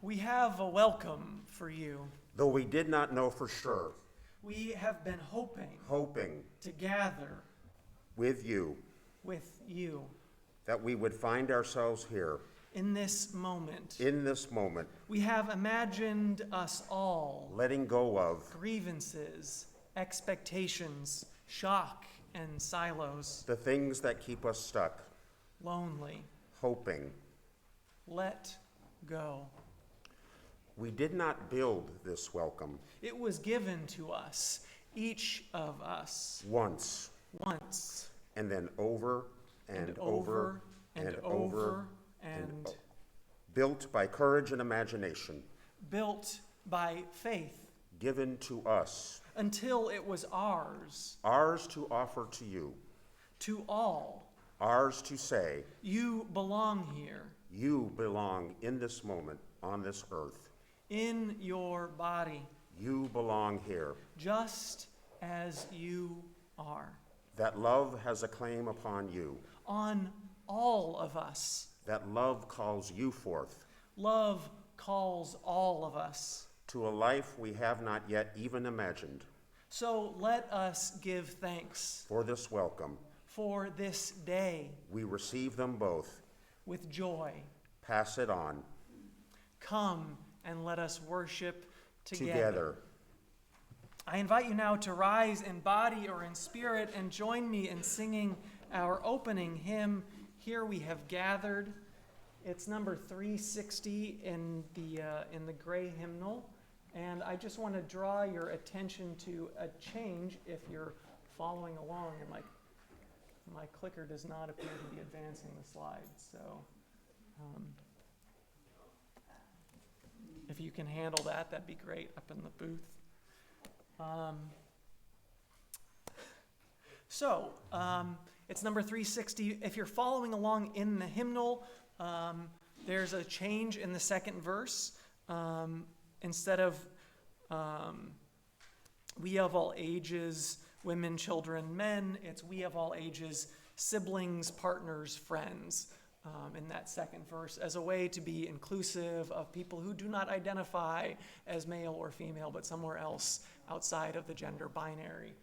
We have a welcome for you. Though we did not know for sure, We have been hoping to gather with you with you that we would find ourselves here in this moment. in this moment, We have imagined us all letting go of grievances, expectations, shock, and silos, the things that keep us stuck, lonely. hoping. Let go. We did not build this welcome It was given to us, each of us, once once and then over and over and and over over and built by courage and imagination, built by faith given to us, until it was ours, ours to offer to you, to all. ours to say, You belong here, you belong in this moment on this earth. in your body, You belong here. just as you are, That love has a claim upon you. on all of us. That love calls you forth Love calls all of us. to a life we have not yet even imagined. So let us give thanks For this welcome, for this day we receive them both. with joy. Pass it on Come and let us worship together. I invite you now to rise in body or in spirit and join me in singing our opening hymn, Here We Have Gathered. It's number 360 in the gray hymnal. And I just want to draw your attention to a change if you're following along. And my clicker does not appear to be advancing the slides. So if you can handle that, that'd be great up in the booth. It's number 360. If you're following along in the hymnal, there's a change in the second verse. Instead of we of all ages, women, children, men, it's we of all ages, siblings, partners, friends, in that second verse, as a way to be inclusive of people who do not identify as male or female, but somewhere else outside of the gender binary.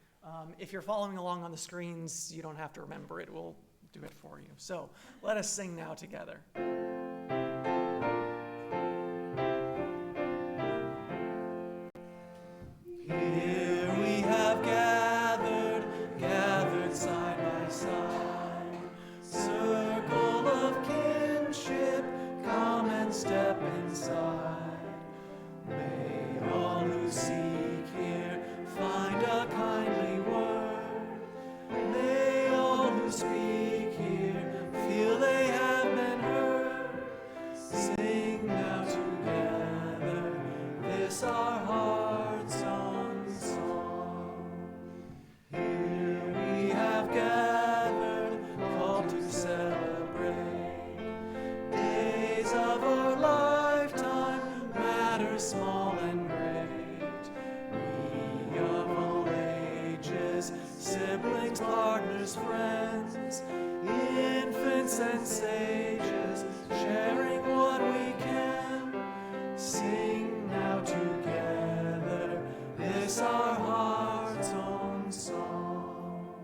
If you're following along on the screens, you don't have to remember it. We'll do it for you. So let us sing now together. Here we have gathered side by side, circle of kinship, come and step inside. May all who seek here find a kindly word. May all who speak here feel they have been heard. Sing now together this our heart's own song. Here we have gathered, called to celebrate days of our lifetime, matters small and great. We of all ages, siblings, partners, friends, infants and sages, sharing what we can. Sing now together this our heart's own song.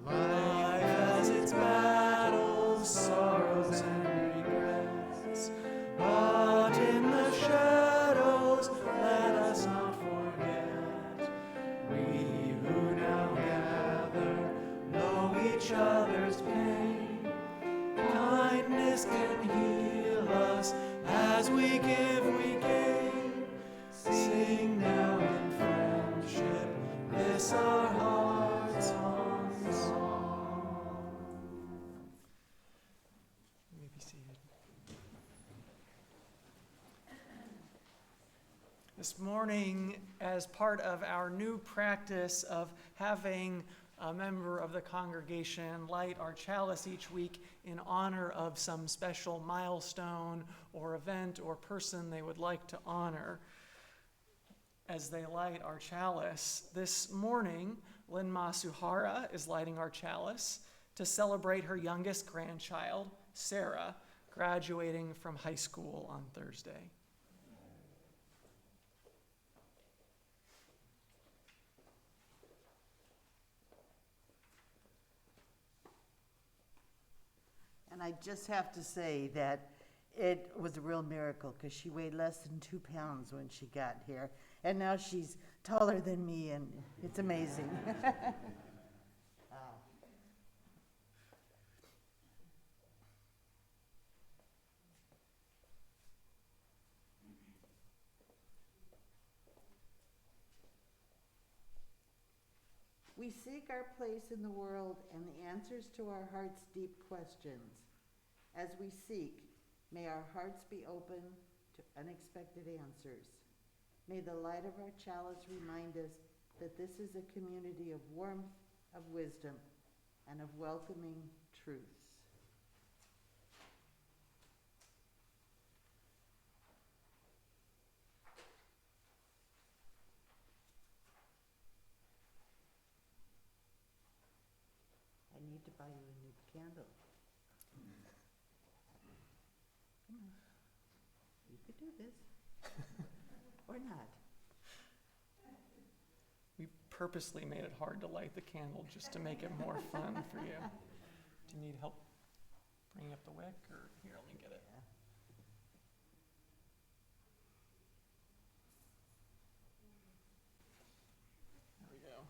Life has its battles, sorrows and regrets, but in the shadows let us not forget. We who now gather know each other's pain. Kindness can heal us as we give, we gain. Sing now in friendship this our heart's own song. You may be seated. This morning, as part of our new practice of having a member of the congregation light our chalice each week in honor of some special milestone or event or person they would like to honor, as they light our chalice, this morning, Lynn Masuhara is lighting our chalice to celebrate her youngest grandchild, Sarah, graduating from high school on Thursday. And I just have to say that it was a real miracle because she weighed less than 2 pounds when she got here. And now she's taller than me, and it's amazing. We seek our place in the world and the answers to our heart's deep questions. As we seek, may our hearts be open to unexpected answers. May the light of our chalice remind us that this is a community of warmth, of wisdom, and of welcoming truths. I need to buy you a new candle. Come on. You could do this. Or not. We purposely made it hard to light the candle just to make it more fun for you. Do you need help bringing up the wick, or here, let me get it. There we go.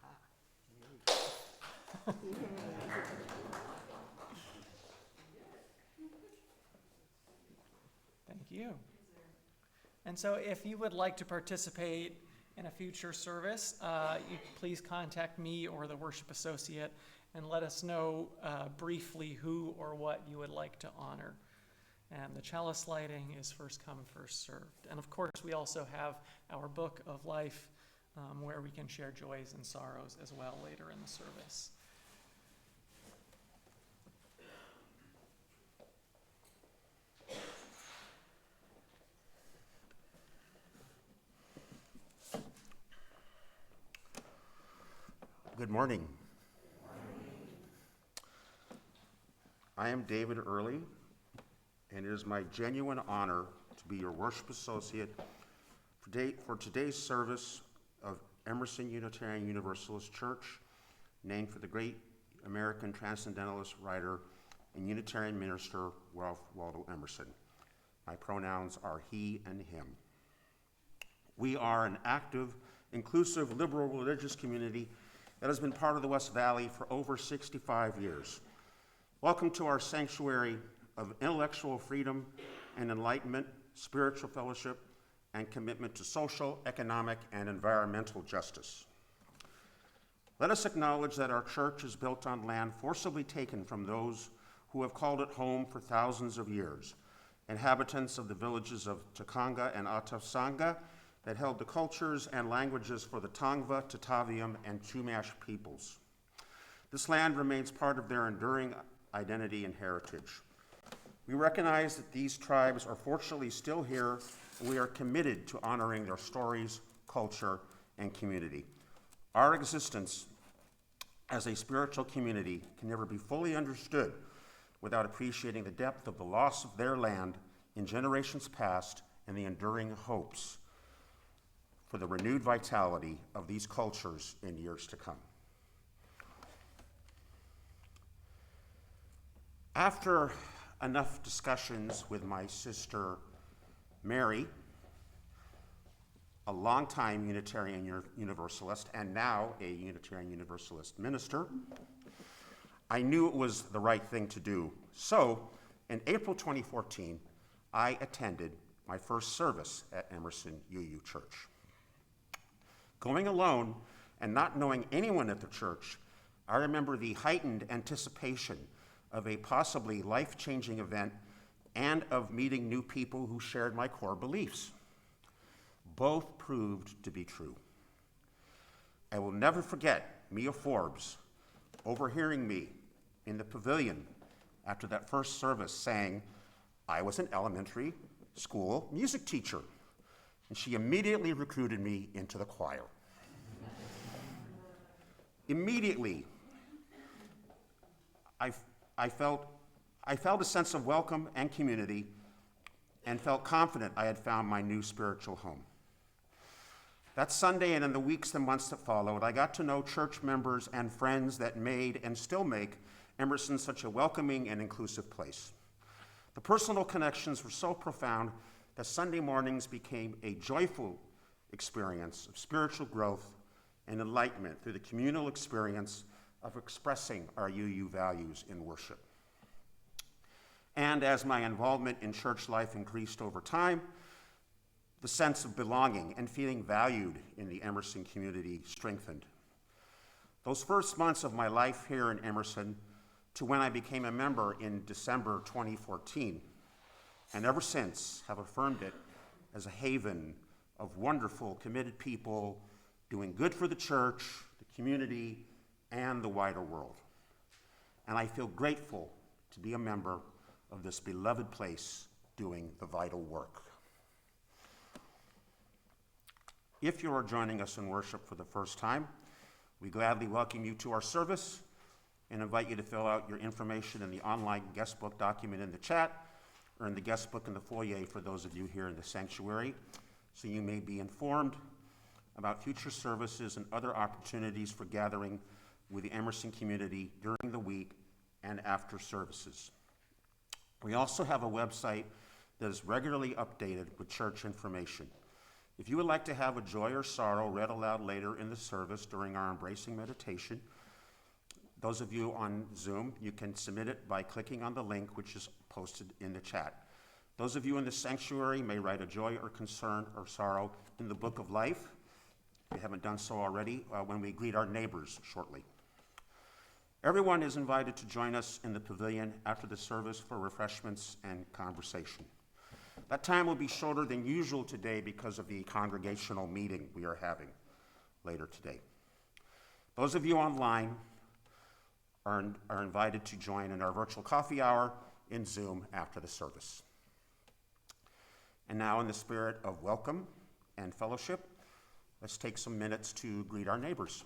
Aha. There we go. Thank you. And so if you would like to participate in a future service, you please contact me or the worship associate and let us know briefly who or what you would like to honor. And the chalice lighting is first come, first served. And of course, we also have our book of life where we can share joys and sorrows as well later in the service. Good morning. I am David Early, and it is my genuine honor to be your worship associate for today's service of Emerson Unitarian Universalist Church, named for the great American transcendentalist writer and Unitarian minister Ralph Waldo Emerson. My pronouns are he and him. We are an active, inclusive, liberal religious community that has been part of the West Valley for over 65 years. Welcome to our sanctuary of intellectual freedom and enlightenment, spiritual fellowship, and commitment to social, economic, and environmental justice. Let us acknowledge that our church is built on land forcibly taken from those who have called it home for thousands of years, inhabitants of the villages of Takanga and Atasanga that held the cultures and languages for the Tongva, Tataviam, and Chumash peoples. This land remains part of their enduring identity and heritage. We recognize that these tribes are fortunately still here, and we are committed to honoring their stories, culture, and community. Our existence as a spiritual community can never be fully understood without appreciating the depth of the loss of their land in generations past and the enduring hopes for the renewed vitality of these cultures in years to come. After enough discussions with my sister Mary, a longtime Unitarian Universalist and now a Unitarian Universalist minister, I knew it was the right thing to do. So, in April 2014, I attended my first service at Emerson UU Church. Going alone and not knowing anyone at the church, I remember the heightened anticipation of a possibly life-changing event and of meeting new people who shared my core beliefs. Both proved to be true. I will never forget Mia Forbes overhearing me in the pavilion after that first service saying, I was an elementary school music teacher, and she immediately recruited me into the choir. Immediately, I felt a sense of welcome and community and felt confident I had found my new spiritual home. That Sunday and in the weeks and months that followed, I got to know church members and friends that made and still make Emerson such a welcoming and inclusive place. The personal connections were so profound that Sunday mornings became a joyful experience of spiritual growth and enlightenment through the communal experience of expressing our UU values in worship. And as my involvement in church life increased over time, the sense of belonging and feeling valued in the Emerson community strengthened. Those first months of my life here in Emerson to when I became a member in December 2014, and ever since have affirmed it as a haven of wonderful, committed people doing good for the church, the community, and the wider world. And I feel grateful to be a member of this beloved place doing the vital work. If you are joining us in worship for the first time, we gladly welcome you to our service and invite you to fill out your information in the online guest book document in the chat or in the guest book in the foyer for those of you here in the sanctuary, so you may be informed about future services and other opportunities for gathering with the Emerson community during the week and after services. We also have a website that is regularly updated with church information. If you would like to have a joy or sorrow read aloud later in the service during our embracing meditation, those of you on Zoom, you can submit it by clicking on the link which is posted in the chat. Those of you in the sanctuary may write a joy or concern or sorrow in the book of life, if you haven't done so already, when we greet our neighbors shortly. Everyone is invited to join us in the pavilion after the service for refreshments and conversation. That time will be shorter than usual today because of the congregational meeting we are having later today. Those of you online are invited to join in our virtual coffee hour in Zoom after the service. And now, in the spirit of welcome and fellowship, let's take some minutes to greet our neighbors.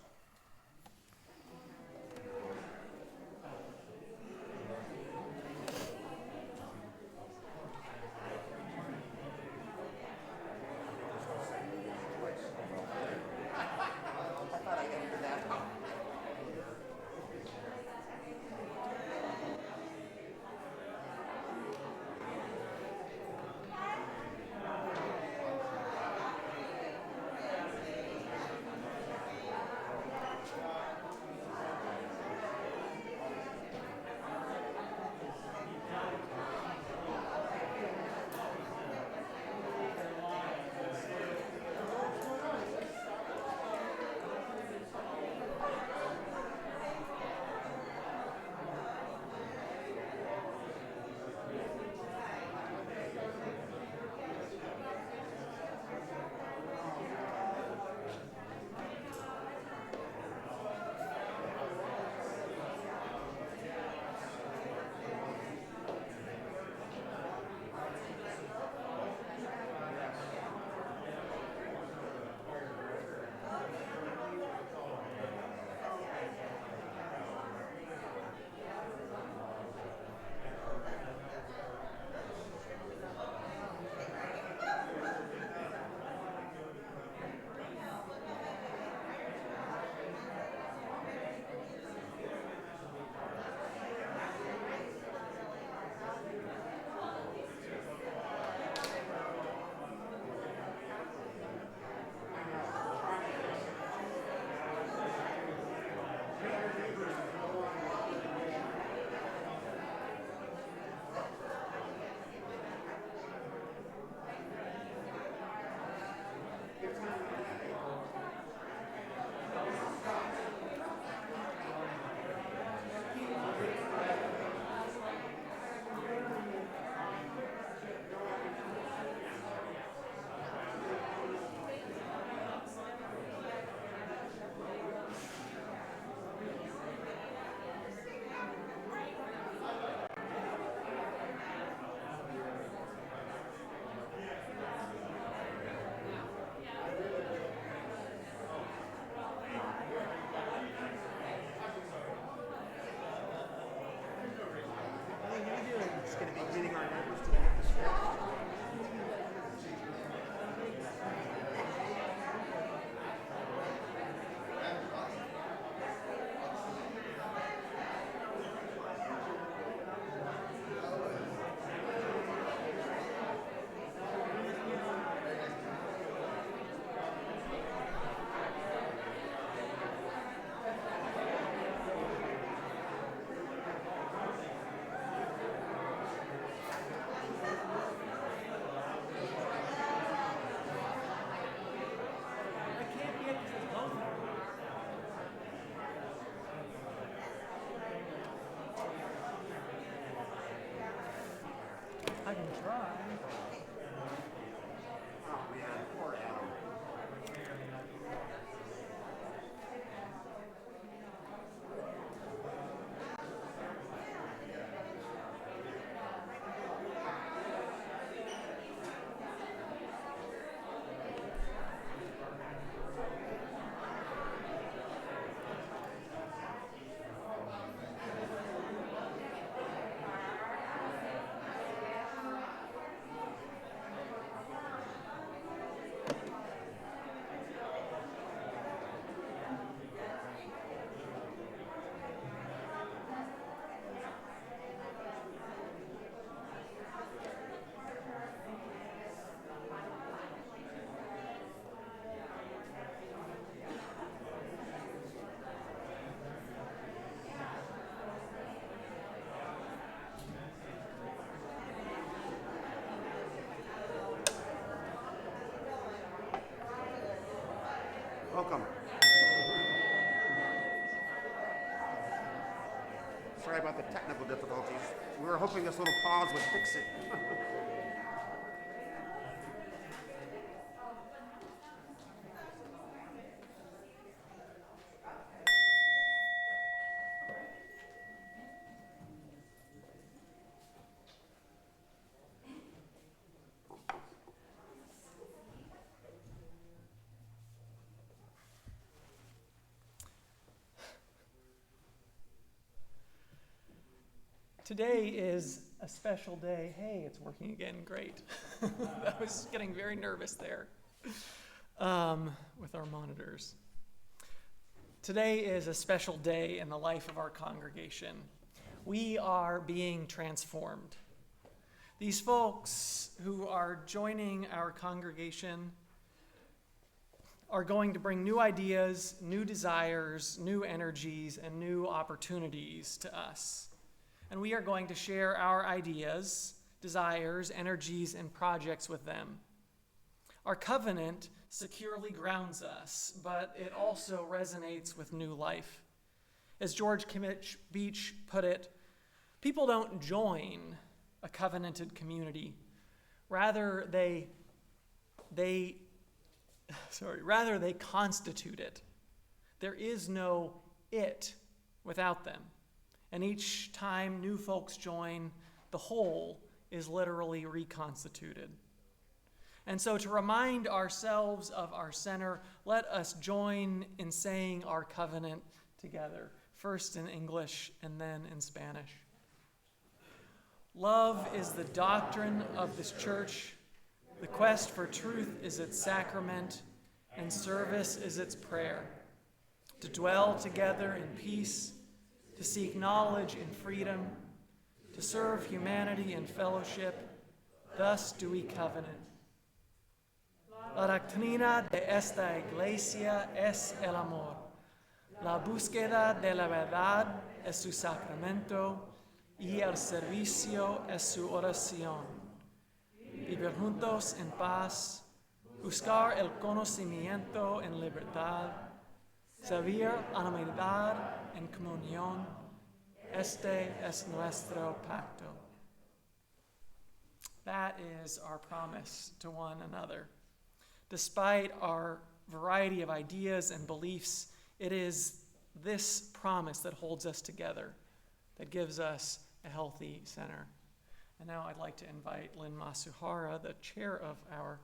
try. Oh, man, poor Adam. Welcome. Sorry about the technical difficulties. We were hoping this little pause would fix it. Today is a special day. Hey, it's working again. Great. I was getting very nervous there with our monitors. Today is a special day in the life of our congregation. We are being transformed. These folks who are joining our congregation are going to bring new ideas, new desires, new energies, and new opportunities to us. And we are going to share our ideas, desires, energies, and projects with them. Our covenant securely grounds us, but it also resonates with new life. As George Kimmich Beach put it, people don't join a covenanted community. Rather, they constitute it. There is no it without them. And each time new folks join, the whole is literally reconstituted. And so to remind ourselves of our center, let us join in saying our covenant together, first in English and then in Spanish. Love is the doctrine of this church. The quest for truth is its sacrament, and service is its prayer. To dwell together in peace, to seek knowledge in freedom, to serve humanity in fellowship, thus do we covenant. La doctrina de esta iglesia es el amor. La búsqueda de la verdad es su sacramento y el servicio es su oración. Vivir juntos en paz, buscar el conocimiento en libertad, servir a la humanidad en comunión. Este es nuestro pacto. That is our promise to one another. Despite our variety of ideas and beliefs, it is this promise that holds us together, that gives us a healthy center. And now I'd like to invite Lynn Masuhara, the chair of our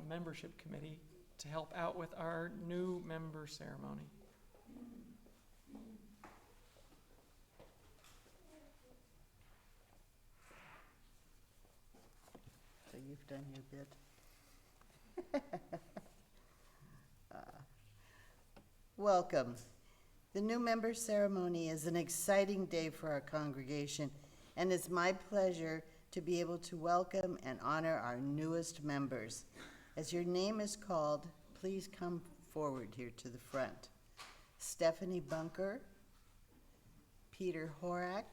membership committee, to help out with our new member ceremony. So you've done your bit. Welcome. The new member ceremony is an exciting day for our congregation, and it's my pleasure to be able to welcome and honor our newest members. As your name is called, please come forward here to the front. Stephanie Bunker, Peter Horak,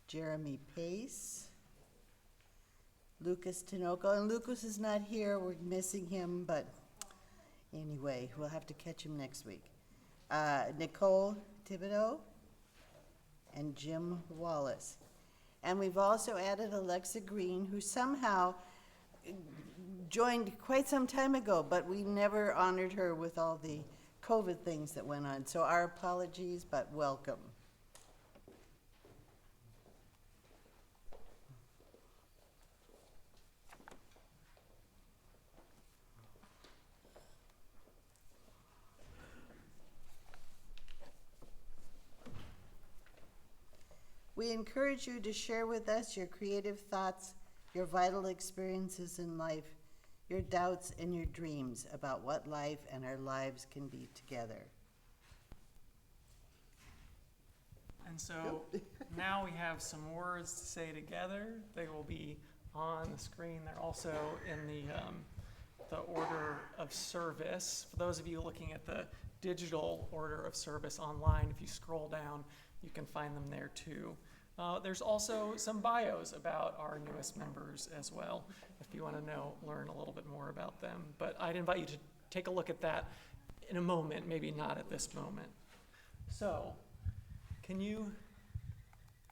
Jeremy Pace, Lucas Tinoco, and Lucas is not here, we're missing him, but anyway, we'll have to catch him next week. Nicole Thibodeau and Jim Wallace. And we've also added Alexa Green, who somehow joined quite some time ago, but we never honored her with all the COVID things that went on. So our apologies, but welcome. We encourage you to share with us your creative thoughts, your vital experiences in life, your doubts and your dreams about what life and our lives can be together. And so now we have some words to say together. They will be on the screen. They're also in the order of service. For those of you looking at the digital order of service online, if you scroll down, you can find them there too. There's also some bios about our newest members as well, if you want to learn a little bit more about them. But I'd invite you to take a look at that in a moment, maybe not at this moment. So, can you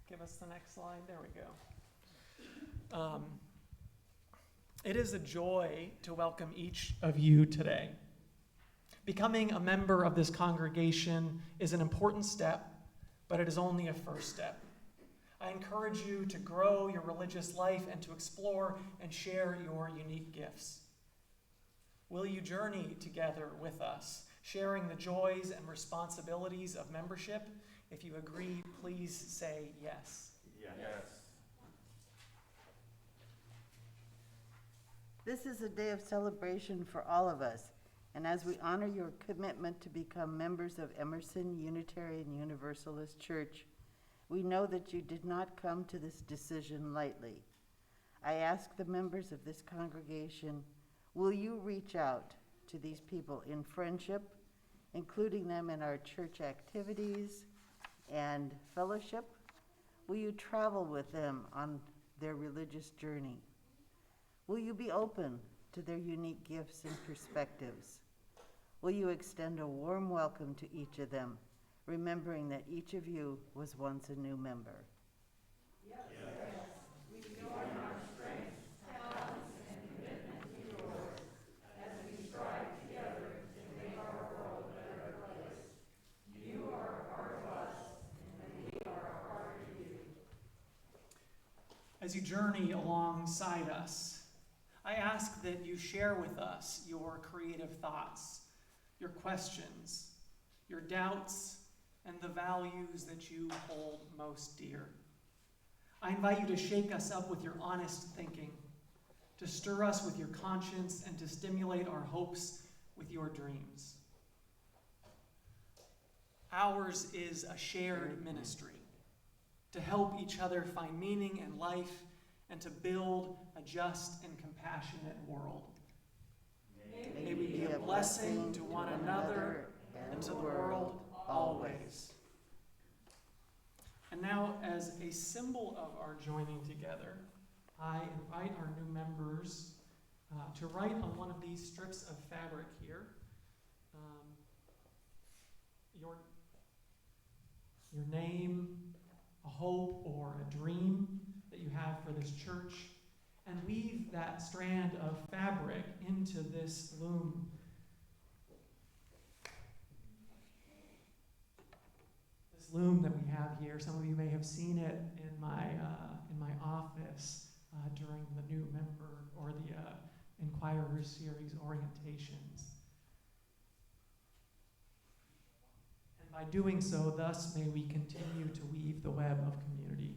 give us the next slide? There we go. It is a joy to welcome each of you today. Becoming a member of this congregation is an important step, but it is only a first step. I encourage you to grow your religious life and to explore and share your unique gifts. Will you journey together with us, sharing the joys and responsibilities of membership? If you agree, please say yes. Yes. This is a day of celebration for all of us, and as we honor your commitment to become members of Emerson Unitarian Universalist Church, we know that you did not come to this decision lightly. I ask the members of this congregation, will you reach out to these people in friendship, including them in our church activities and fellowship? Will you travel with them on their religious journey? Will you be open to their unique gifts and perspectives? Will you extend a warm welcome to each of them, remembering that each of you was once a new member? Yes. We join our strengths, talents, and commitment to yours as we strive together to make our world a better place. You are a part of us, and we are a part of you. As you journey alongside us, I ask that you share with us your creative thoughts, your questions, your doubts, and the values that you hold most dear. I invite you to shake us up with your honest thinking, to stir us with your conscience, and to stimulate our hopes with your dreams. Ours is a shared ministry to help each other find meaning in life and to build a just and compassionate world. May we be a blessing to one another and to the world always. And now, as a symbol of our joining together, I invite our new members to write on one of these strips of fabric here your name, a hope, or a dream that you have for this church, and weave that strand of fabric into this loom. This loom that we have here, some of you may have seen it in my office during the new member or the Inquirer series orientations. And by doing so, thus may we continue to weave the web of community.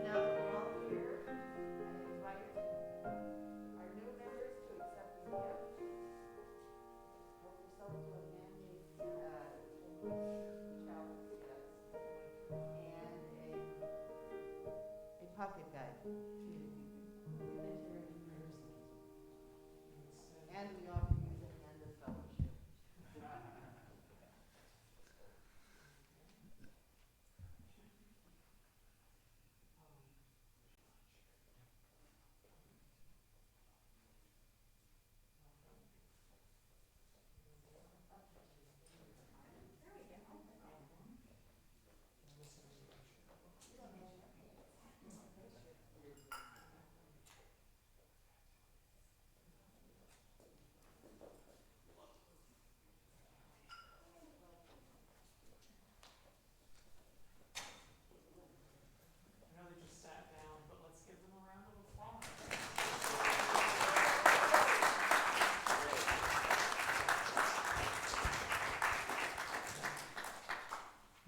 Now that we're all here, I invite our new members to accept the gift. Help yourself to a handmade child's gift and a pocket guide to unitary Emerson. And we offer you the hand of fellowship. I know they just sat down, but let's give them a round of applause.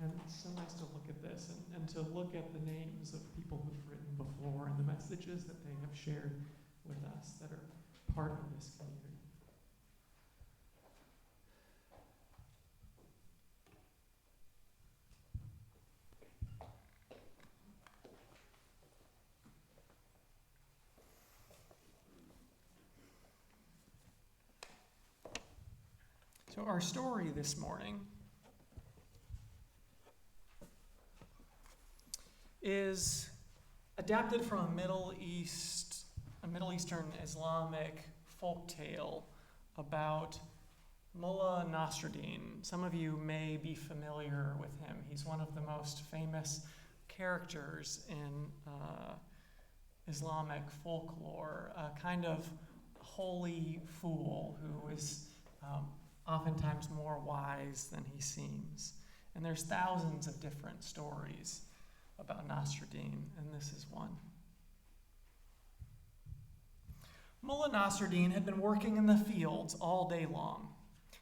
And it's so nice to look at this and to look at the names of people who've written before and the messages that they have shared with us that are part of this community. So our story this morning is adapted from a Middle Eastern Islamic folk tale about Mullah Nasruddin. Some of you may be familiar with him. He's one of the most famous characters in Islamic folklore, a kind of holy fool who is oftentimes more wise than he seems. And there's thousands of different stories about Nasruddin, and this is one. Mullah Nasruddin had been working in the fields all day long.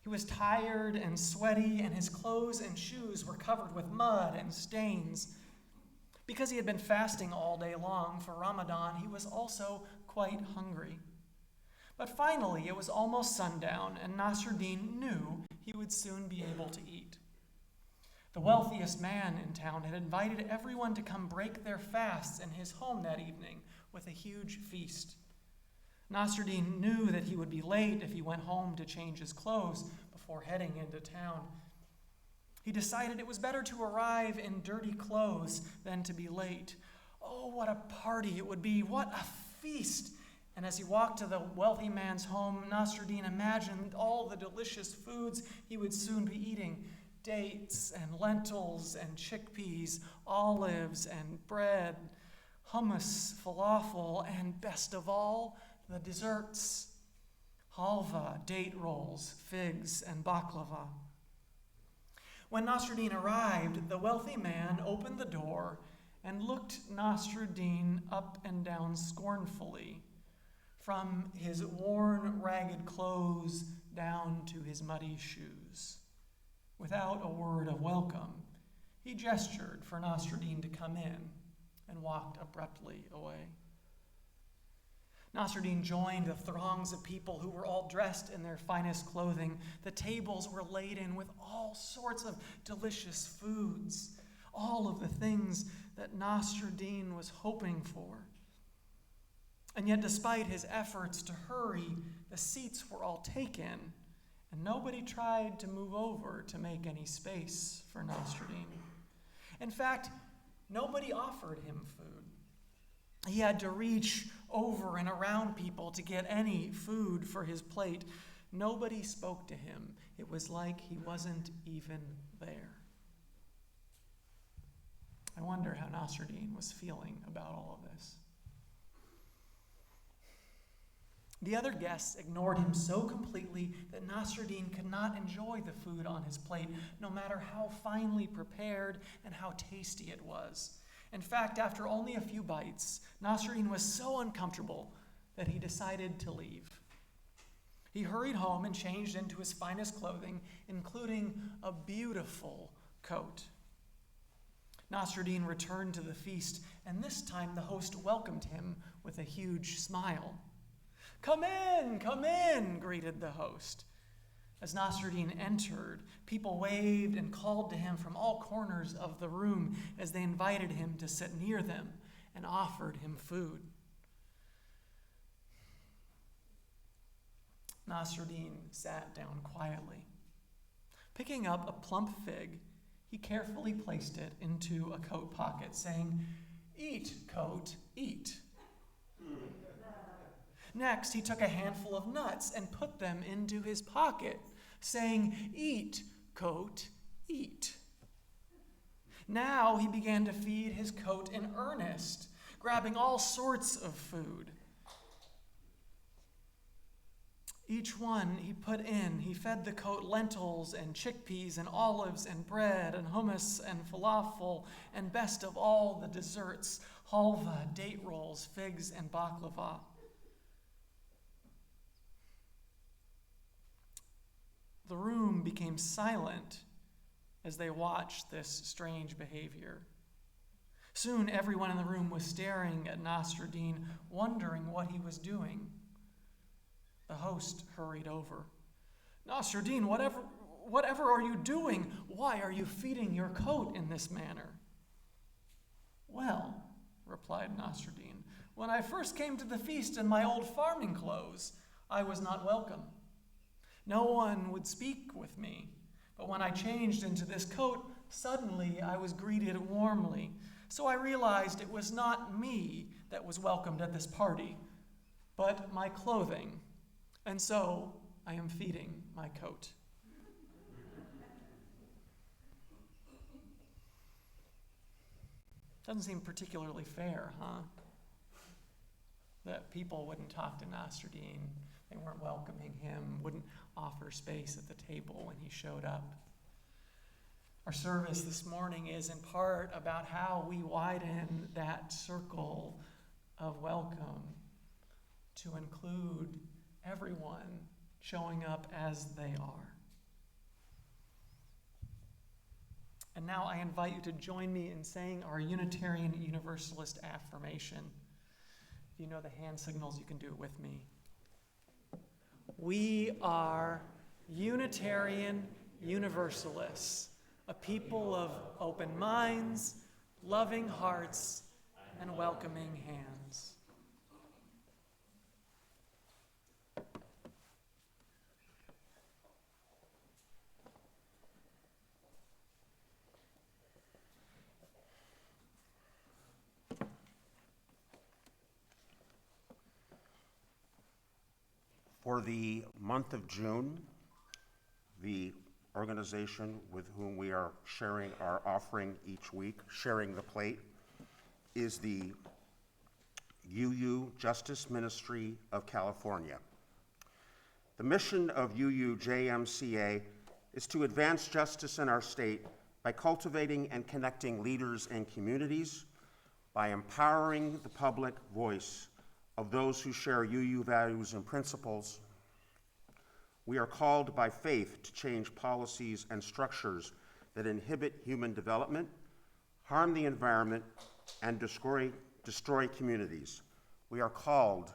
He was tired and sweaty, and his clothes and shoes were covered with mud and stains. Because he had been fasting all day long for Ramadan, he was also quite hungry. But finally, it was almost sundown, and Nasruddin knew he would soon be able to eat. The wealthiest man in town had invited everyone to come break their fasts in his home that evening with a huge feast. Nasruddin knew that he would be late if he went home to change his clothes before heading into town. He decided it was better to arrive in dirty clothes than to be late. Oh, what a party it would be! What a feast! And as he walked to the wealthy man's home, Nasruddin imagined all the delicious foods he would soon be eating. Dates and lentils and chickpeas, olives and bread, hummus, falafel, and best of all, the desserts. Halva, date rolls, figs, and baklava. When Nasruddin arrived, the wealthy man opened the door and looked Nasruddin up and down scornfully, from his worn, ragged clothes down to his muddy shoes. Without a word of welcome, he gestured for Nasruddin to come in and walked abruptly away. Nasruddin joined the throngs of people who were all dressed in their finest clothing. The tables were laden with all sorts of delicious foods, all of the things that Nasruddin was hoping for. And yet, despite his efforts to hurry, the seats were all taken, and nobody tried to move over to make any space for Nasruddin. In fact, nobody offered him food. He had to reach over and around people to get any food for his plate. Nobody spoke to him. It was like he wasn't even there. I wonder how Nasruddin was feeling about all of this. The other guests ignored him so completely that Nasruddin could not enjoy the food on his plate, no matter how finely prepared and how tasty it was. In fact, after only a few bites, Nasruddin was so uncomfortable that he decided to leave. He hurried home and changed into his finest clothing, including a beautiful coat. Nasruddin returned to the feast, and this time the host welcomed him with a huge smile. Come in, greeted the host. As Nasruddin entered, people waved and called to him from all corners of the room as they invited him to sit near them and offered him food. Nasruddin sat down quietly. Picking up a plump fig, he carefully placed it into a coat pocket, saying, "Eat, coat, eat." Next, he took a handful of nuts and put them into his pocket, saying, "Eat, coat, eat." Now he began to feed his coat in earnest, grabbing all sorts of food. Each one he put in, he fed the coat lentils and chickpeas and olives and bread and hummus and falafel, and best of all, the desserts, halva, date rolls, figs, and baklava. The room became silent as they watched this strange behavior. Soon everyone in the room was staring at Nasruddin, wondering what he was doing. The host hurried over. "Nasruddin, whatever are you doing? Why are you feeding your coat in this manner?" "Well," replied Nasruddin, "when I first came to the feast in my old farming clothes, I was not welcome. No one would speak with me, but when I changed into this coat, suddenly I was greeted warmly. So I realized it was not me that was welcomed at this party, but my clothing, and so I am feeding my coat." Doesn't seem particularly fair, huh? That people wouldn't talk to Nasruddin. They weren't welcoming him, wouldn't offer space at the table when he showed up. Our service this morning is in part about how we widen that circle of welcome to include everyone showing up as they are. And now I invite you to join me in saying our Unitarian Universalist affirmation. If you know the hand signals, you can do it with me. We are Unitarian Universalists, a people of open minds, loving hearts, and welcoming hands. For the month of June, the organization with whom we are sharing our offering each week, sharing the plate, is the UU Justice Ministry of California. The mission of UUJMCA is to advance justice in our state by cultivating and connecting leaders and communities, by empowering the public voice of those who share UU values and principles. We are called by faith to change policies and structures that inhibit human development, harm the environment, and destroy communities. We are called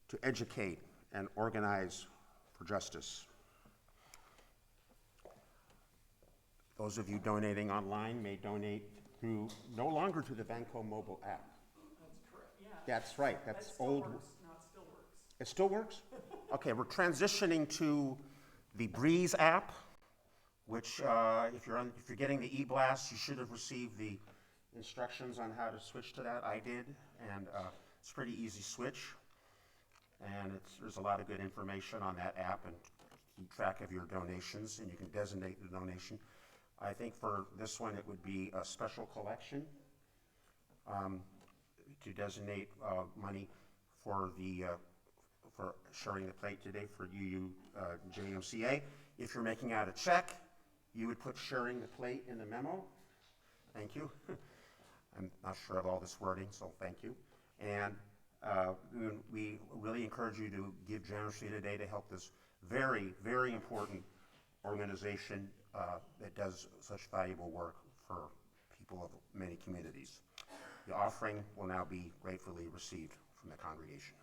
to educate and organize for justice. Those of you donating online may donate no longer to the Banco mobile app. That's correct, yeah. That's right, that's old. Works. No, it still works. It still works? Okay, we're transitioning to the Breeze app, which if you're getting the e-blast, you should have received the instructions on how to switch to that. I did, and it's a pretty easy switch. And there's a lot of good information on that app, and keep track of your donations, and you can designate the donation. I think for this one, it would be a special collection to designate money for for sharing the plate today for UU JMCA. If you're making out a check, you would put sharing the plate in the memo. Thank you. I'm not sure of all this wording, so thank you. And we really encourage you to give generously today to help this very, very important organization that does such valuable work for people of many communities. The offering will now be gratefully received from the congregation.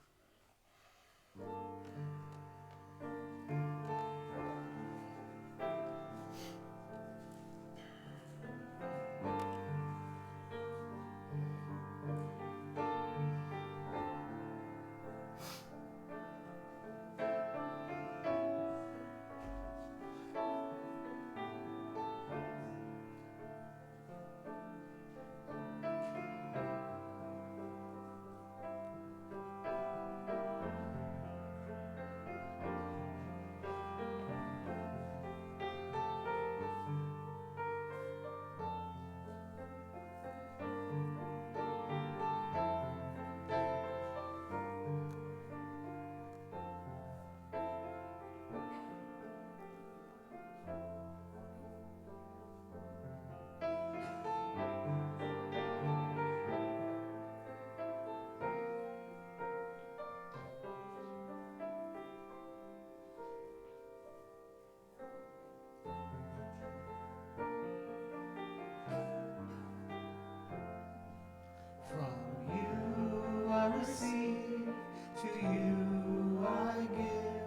From you I receive, to you I give.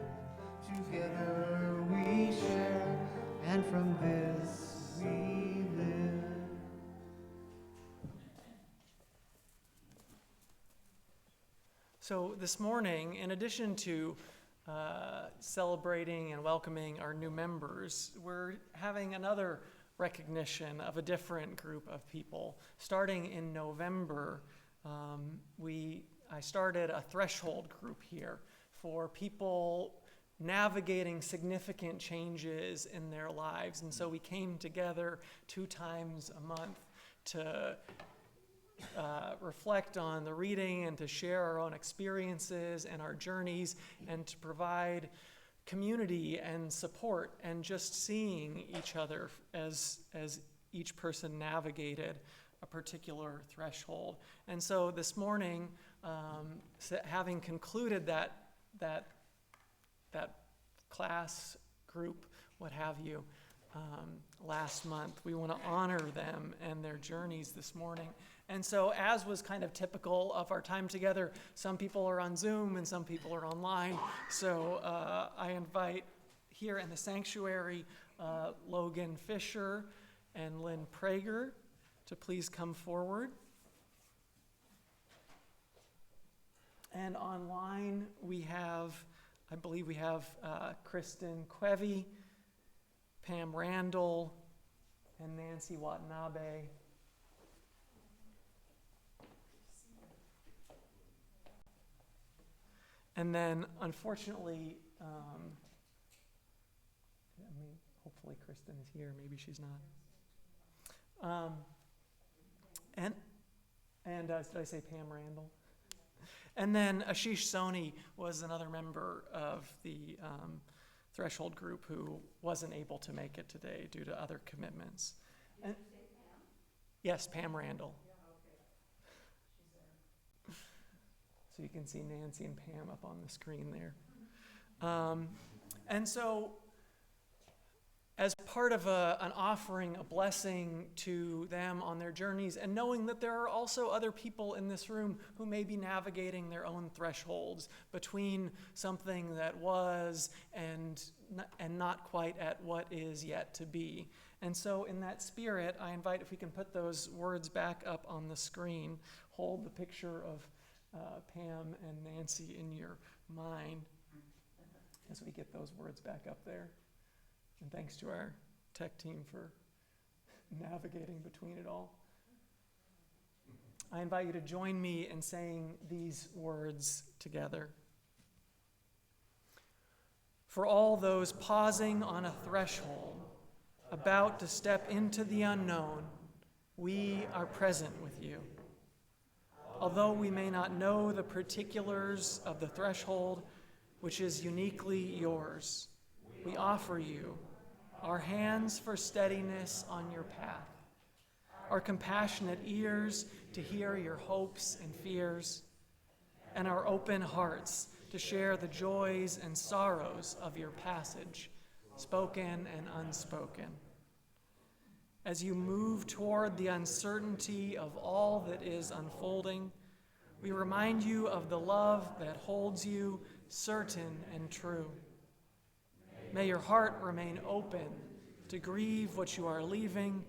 Together we share, and from this we live. So this morning, in addition to celebrating and welcoming our new members, we're having another recognition of a different group of people. Starting in November, I started a threshold group here for people navigating significant changes in their lives. And so we came together 2 times a month to reflect on the reading and to share our own experiences and our journeys and to provide community and support and just seeing each other as each person navigated a particular threshold. And so this morning, having concluded that class group, what have you, last month, we want to honor them and their journeys this morning. And so, as was kind of typical of our time together, some people are on Zoom and some people are online. So I invite here in the sanctuary Logan Fisher and Lynn Prager to please come forward. And online I believe we have Kristen Quevy, Pam Randall, and Nancy Watanabe. And then, unfortunately, hopefully Kristen is here. Maybe she's not. And did I say Pam Randall? And then Ashish Soni was another member of the Threshold group who wasn't able to make it today due to other commitments. Did you say Pam? Yes, Pam Randall. So you can see Nancy and Pam up on the screen there. And so as part of an offering, a blessing to them on their journeys, and knowing that there are also other people in this room who may be navigating their own thresholds between something that was and not quite at what is yet to be. And so in that spirit, I invite, if we can put those words back up on the screen, hold the picture of Pam and Nancy in your mind as we get those words back up there. And thanks to our tech team for navigating between it all. I invite you to join me in saying these words together. For all those pausing on a threshold, about to step into the unknown, we are present with you. Although we may not know the particulars of the threshold, which is uniquely yours, we offer you our hands for steadiness on your path, our compassionate ears to hear your hopes and fears, and our open hearts to share the joys and sorrows of your passage, spoken and unspoken. As you move toward the uncertainty of all that is unfolding, we remind you of the love that holds you certain and true. May your heart remain open to grieve what you are leaving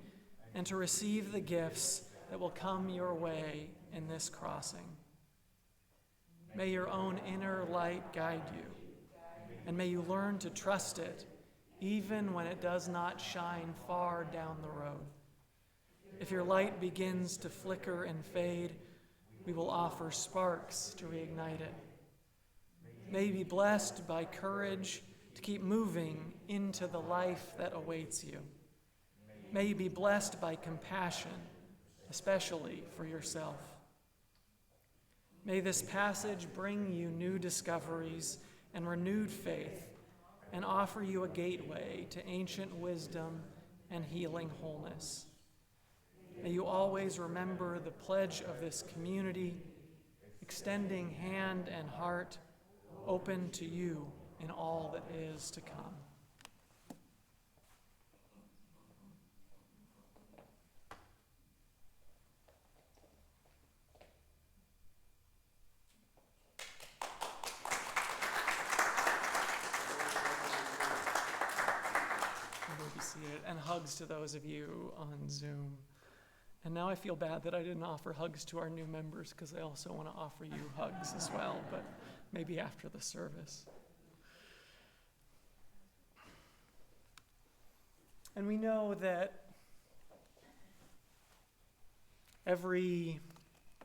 and to receive the gifts that will come your way in this crossing. May your own inner light guide you, and may you learn to trust it even when it does not shine far down the road. If your light begins to flicker and fade, we will offer sparks to reignite it. May you be blessed by courage to keep moving into the life that awaits you. May you be blessed by compassion, especially for yourself. May this passage bring you new discoveries and renewed faith, and offer you a gateway to ancient wisdom and healing wholeness. May you always remember the pledge of this community, extending hand and heart open to you in all that is to come. You may be seated, and hugs to those of you on Zoom. And now I feel bad that I didn't offer hugs to our new members, because I also want to offer you hugs as well, but maybe after the service. And we know that every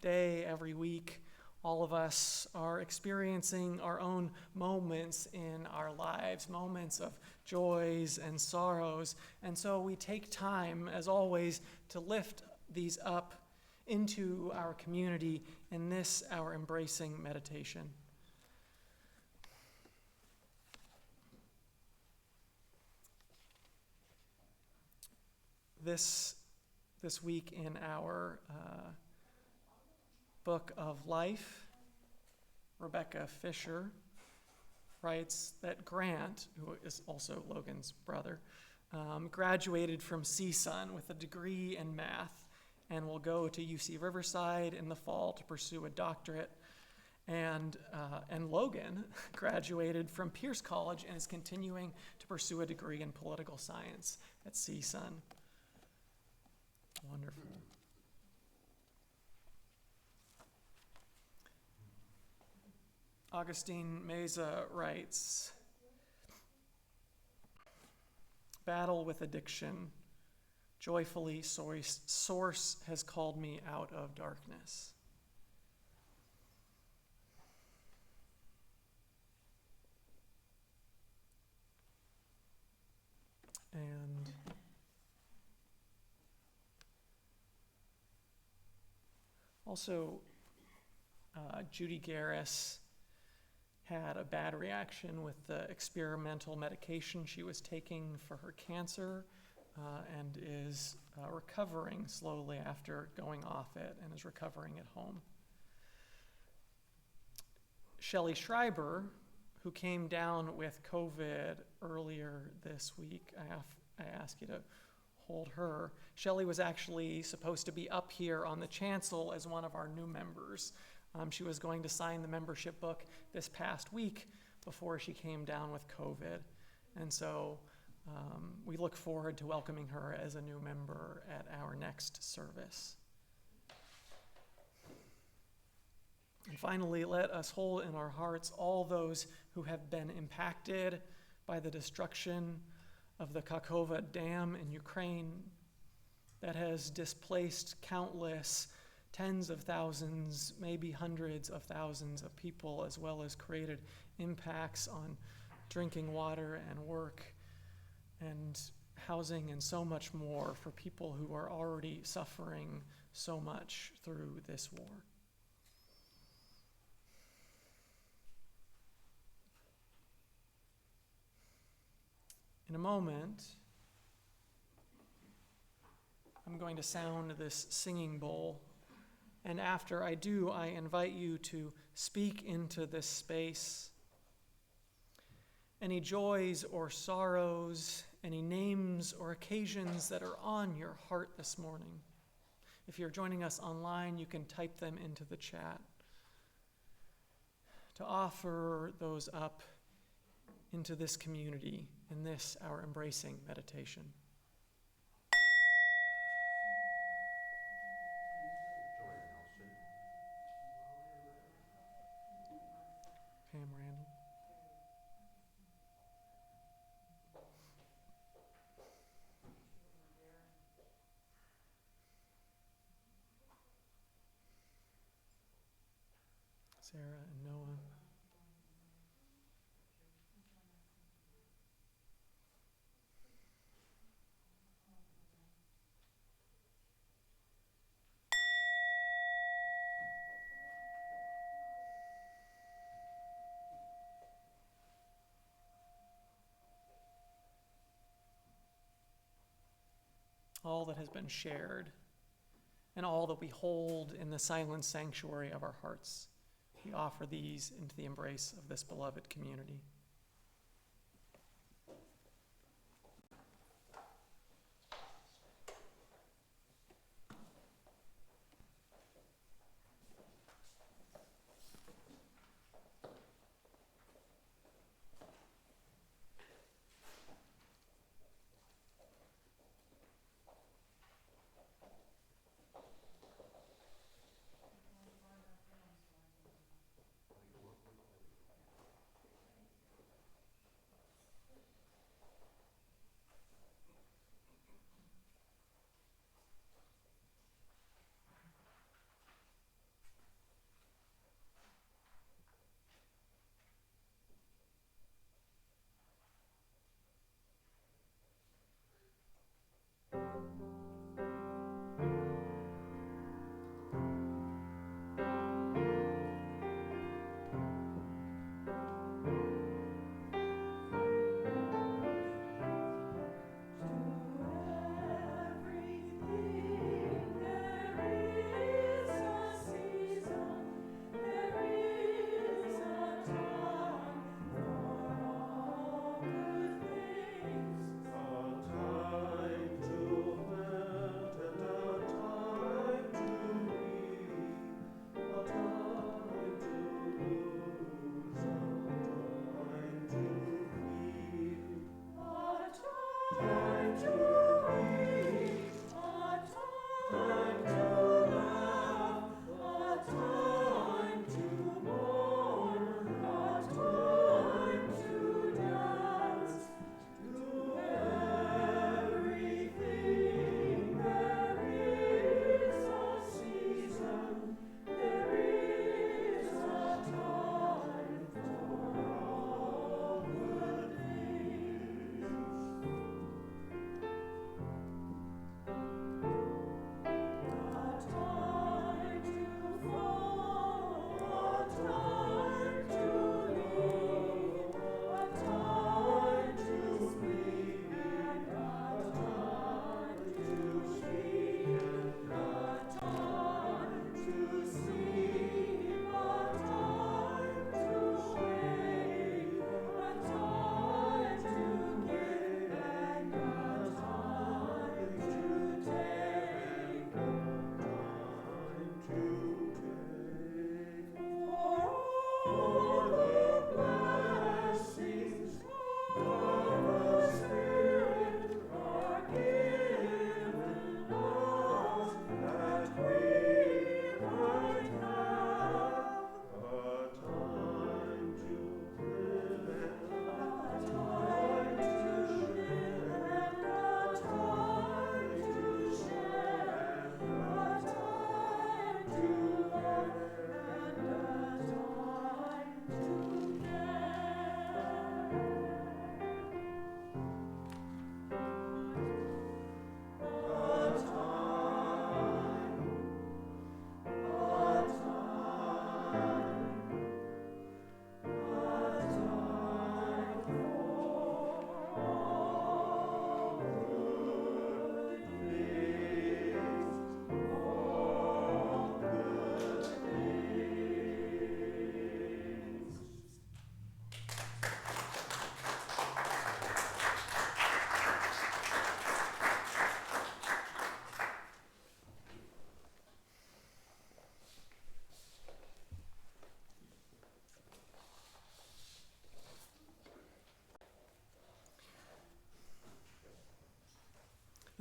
day, every week, all of us are experiencing our own moments in our lives, moments of joys and sorrows. And so we take time, as always, to lift these up into our community in this, our embracing meditation. This week in our Book of Life, Rebecca Fisher writes that Grant, who is also Logan's brother, graduated from CSUN with a degree in math and will go to UC Riverside in the fall to pursue a doctorate. And Logan graduated from Pierce College and is continuing to pursue a degree in political science at CSUN. Wonderful. Augustine Meza writes, "Battle with addiction, joyfully source has called me out of darkness." And also, Judy Garris had a bad reaction with the experimental medication she was taking for her cancer, and is recovering slowly after going off it, and is recovering at home. Shelley Schreiber, who came down with COVID earlier this week. I ask you to hold her. Shelley was actually supposed to be up here on the chancel as one of our new members. She was going to sign the membership book this past week before she came down with COVID. And so we look forward to welcoming her as a new member at our next service. And finally, let us hold in our hearts all those who have been impacted by the destruction of the Kakhovka Dam in Ukraine that has displaced countless tens of thousands, maybe hundreds of thousands of people, as well as created impacts on drinking water and work and housing and so much more for people who are already suffering so much through this war. In a moment, I'm going to sound this singing bowl, and after I do, I invite you to speak into this space. Any joys or sorrows, any names or occasions that are on your heart this morning. If you're joining us online, you can type them into the chat. To offer those up into this community, in this, our embracing meditation. Pam Randall. Sarah and Noah. All that has been shared, and all that we hold in the silent sanctuary of our hearts. We offer these into the embrace of this beloved community.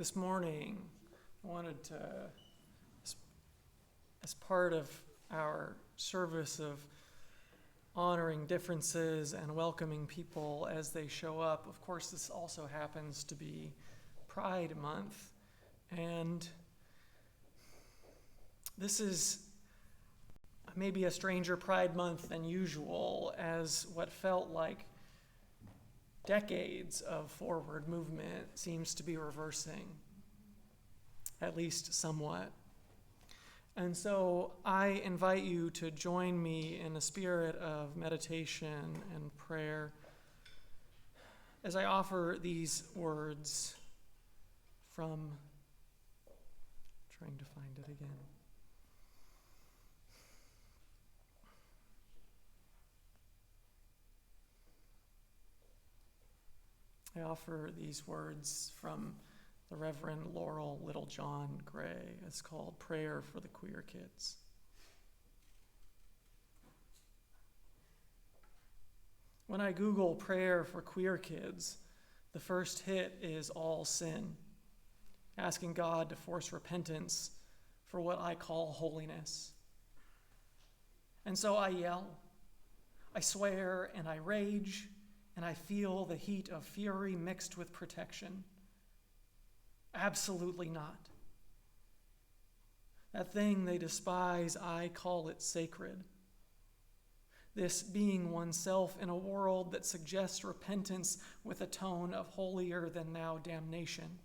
This morning, I wanted to, as part of our service of honoring differences and welcoming people as they show up, of course, this also happens to be Pride Month. And this is maybe a stranger Pride Month than usual, as what felt like decades of forward movement seems to be reversing, at least somewhat. And so I invite you to join me in a spirit of meditation and prayer as I offer these words from, trying to find it again. I offer these words from the Reverend Laurel Littlejohn Gray. It's called Prayer for the Queer Kids. When I Google prayer for queer kids, the first hit is all sin, asking God to force repentance for what I call holiness. And so I yell, I swear, and I rage, and I feel the heat of fury mixed with protection. Absolutely not. That thing they despise, I call it sacred. This being oneself in a world that suggests repentance with a tone of holier than thou damnation.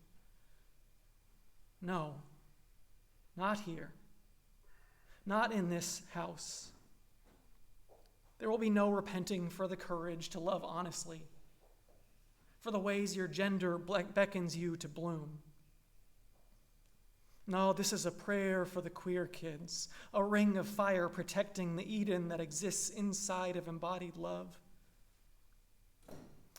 No, not here. Not in this house. There will be no repenting for the courage to love honestly, for the ways your gender beckons you to bloom. No, this is a prayer for the queer kids, a ring of fire protecting the Eden that exists inside of embodied love.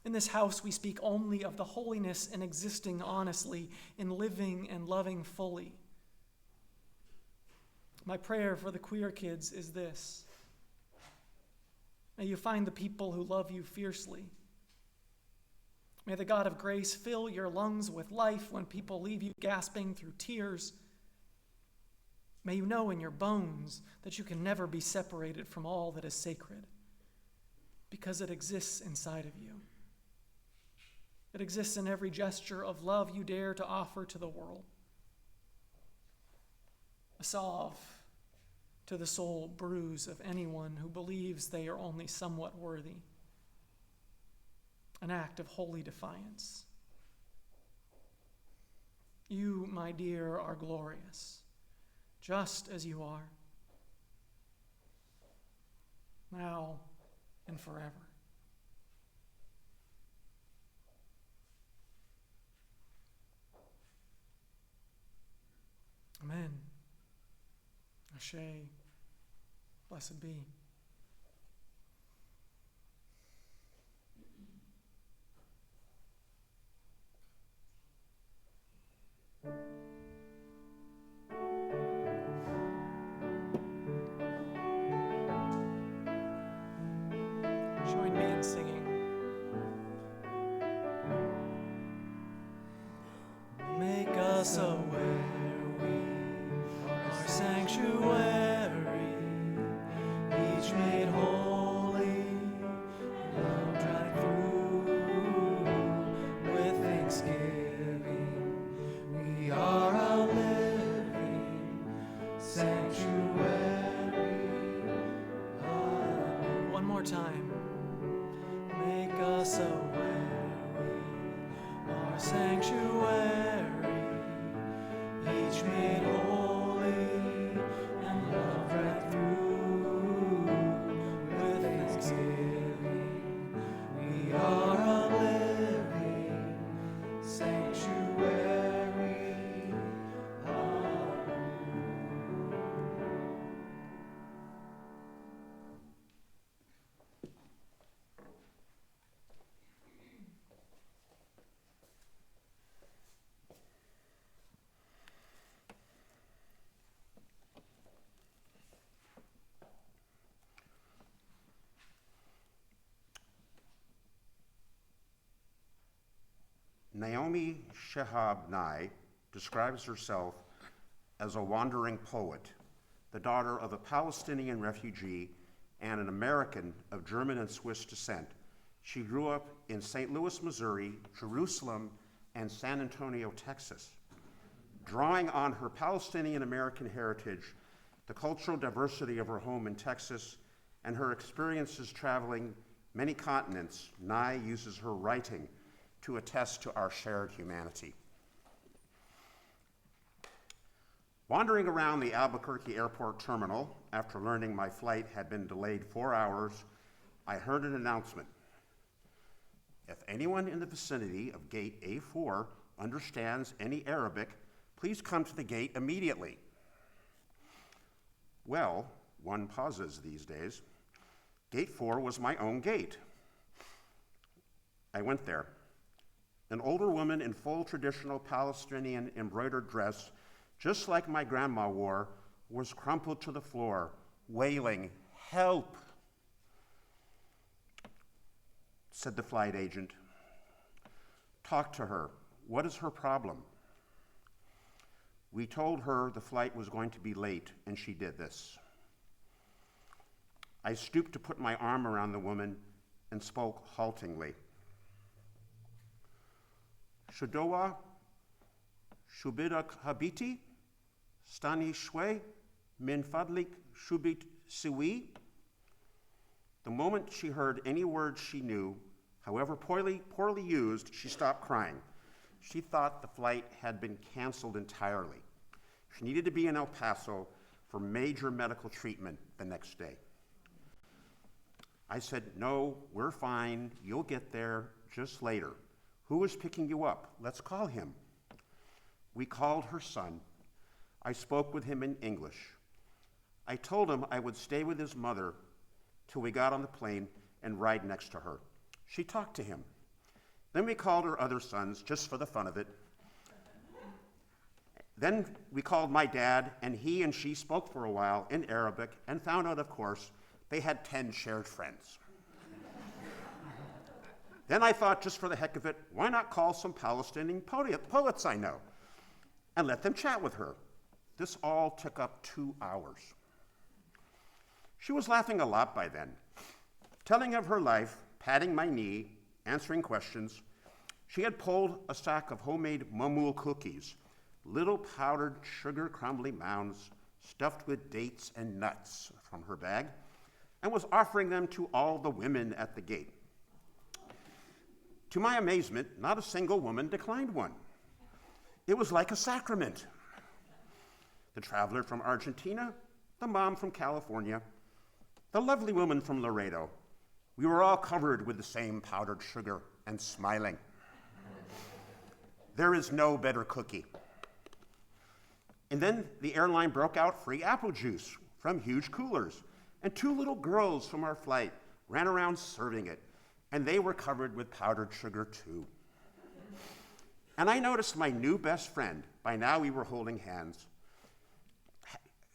In this house, we speak only of the holiness in existing honestly, in living and loving fully. My prayer for the queer kids is this. May you find the people who love you fiercely. May the God of grace fill your lungs with life when people leave you gasping through tears. May you know in your bones that you can never be separated from all that is sacred, because it exists inside of you. It exists in every gesture of love you dare to offer to the world. A salve to the soul bruise of anyone who believes they are only somewhat worthy. An act of holy defiance. You, my dear, are glorious, just as you are, now and forever. Amen. Ashe. Blessed be. Join me in singing. Make us aware we are sanctuary, each made holy, loved right through with thanksgiving. We are a living sanctuary. One more time. Make us aware we are sanctuary, each made holy and loved right through with thanksgiving. We are a living sanctuary. Amen. Naomi Shihab Nye describes herself as a wandering poet, the daughter of a Palestinian refugee and an American of German and Swiss descent. She grew up in St. Louis, Missouri, Jerusalem, and San Antonio, Texas. Drawing on her Palestinian American heritage, the cultural diversity of her home in Texas, and her experiences traveling many continents, Nye uses her writing to attest to our shared humanity. Wandering around the Albuquerque airport terminal after learning my flight had been delayed 4 hours, I heard an announcement. If anyone in the vicinity of gate A4 understands any Arabic, please come to the gate immediately. Well, one pauses these days. Gate 4 was my own gate. I went there. An older woman in full traditional Palestinian embroidered dress, just like my grandma wore, was crumpled to the floor, wailing, "Help," said the flight agent. "Talk to her. What is her problem?" We told her the flight was going to be late, and she did this. I stooped to put my arm around the woman and spoke haltingly. "Shudowa, shubidak habiti, stani shwe, min fadlik shubit siwi." The moment she heard any words she knew, however poorly used, she stopped crying. She thought the flight had been canceled entirely. She needed to be in El Paso for major medical treatment the next day. I said, "No, we're fine. You'll get there just later. Who is picking you up? Let's call him." We called her son. I spoke with him in English. I told him I would stay with his mother till we got on the plane and ride next to her. She talked to him. Then we called her other sons, just for the fun of it. Then we called my dad, and he and she spoke for a while in Arabic and found out, of course, they had 10 shared friends. Then I thought, just for the heck of it, why not call some Palestinian poets I know and let them chat with her? This all took up 2 hours. She was laughing a lot by then, telling of her life, patting my knee, answering questions. She had pulled a sack of homemade mamul cookies, little powdered sugar crumbly mounds stuffed with dates and nuts, from her bag, and was offering them to all the women at the gate. To my amazement, not a single woman declined one. It was like a sacrament. The traveler from Argentina, the mom from California, the lovely woman from Laredo. We were all covered with the same powdered sugar and smiling. There is no better cookie. And then the airline broke out free apple juice from huge coolers, and 2 little girls from our flight ran around serving it, and they were covered with powdered sugar too. And I noticed my new best friend, by now we were holding hands.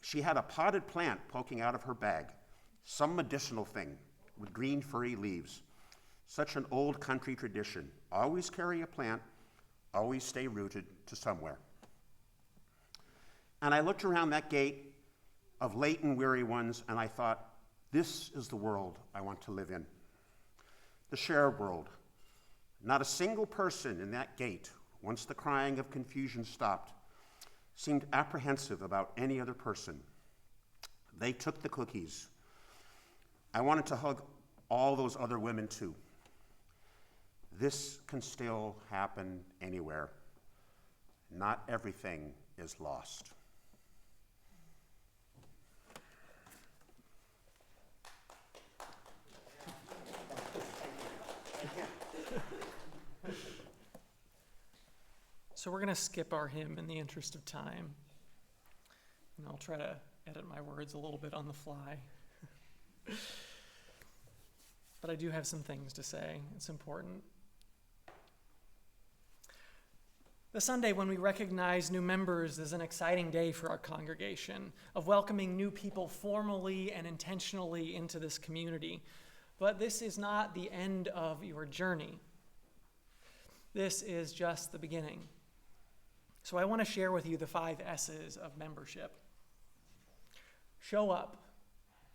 She had a potted plant poking out of her bag, some medicinal thing with green furry leaves. Such an old country tradition. Always carry a plant, always stay rooted to somewhere. And I looked around that gate of late and weary ones, and I thought, this is the world I want to live in. The shared world. Not a single person in that gate, once the crying of confusion stopped, seemed apprehensive about any other person. They took the cookies. I wanted to hug all those other women too. This can still happen anywhere. Not everything is lost. So we're going to skip our hymn in the interest of time. And I'll try to edit my words a little bit on the fly. But I do have some things to say. It's important. The Sunday when we recognize new members is an exciting day for our congregation, of welcoming new people formally and intentionally into this community. But this is not the end of your journey. This is just the beginning. So I want to share with you the 5 S's of membership. Show up,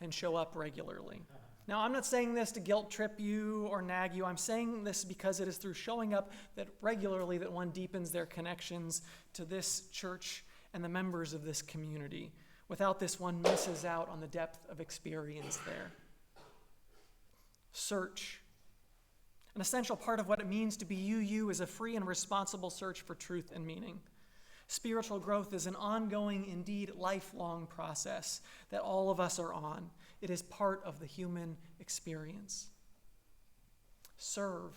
and show up regularly. Now, I'm not saying this to guilt trip you or nag you. I'm saying this because it is through showing up that regularly that one deepens their connections to this church and the members of this community. Without this, one misses out on the depth of experience there. Search. An essential part of what it means to be you is a free and responsible search for truth and meaning. Spiritual growth is an ongoing, indeed lifelong process that all of us are on. It is part of the human experience. Serve.